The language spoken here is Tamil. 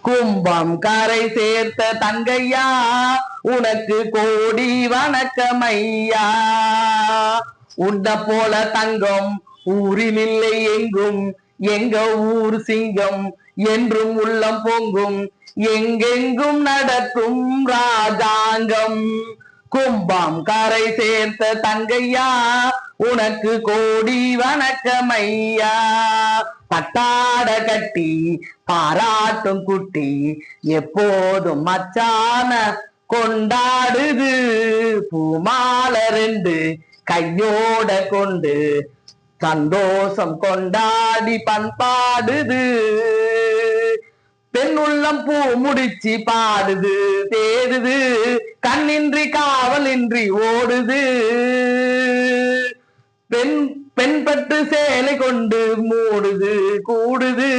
கும்பம் கரை சேர்த்த தங்கையா உனக்கு கோடி வணக்கமையா. உண்ட போல தங்கம் ஊரில் இல்லை எங்கும், எங்க ஊர் சிங்கம் என்றும் உள்ளம் பொங்கும், எங்கெங்கும் நடக்கும் ராஜாங்கம். கும்பம் கரை சேர்த்த தங்கையா உனக்கு கோடி வணக்கமையா. பட்டாட கட்டி பாராட்டும் குட்டி எப்போதும் மச்சான கொண்டாடுது. பூமால 2 கையோட கொண்டு சந்தோஷம் கொண்டாடி பண்பாடுது. பெண்ணுள்ளம் பூ முடிச்சு பாடுது தேடுது, கண்ணின்றி காவலின்றி ஓடுது. பெண் பட்டு சேலை கொண்டு மூடுது கூடுது,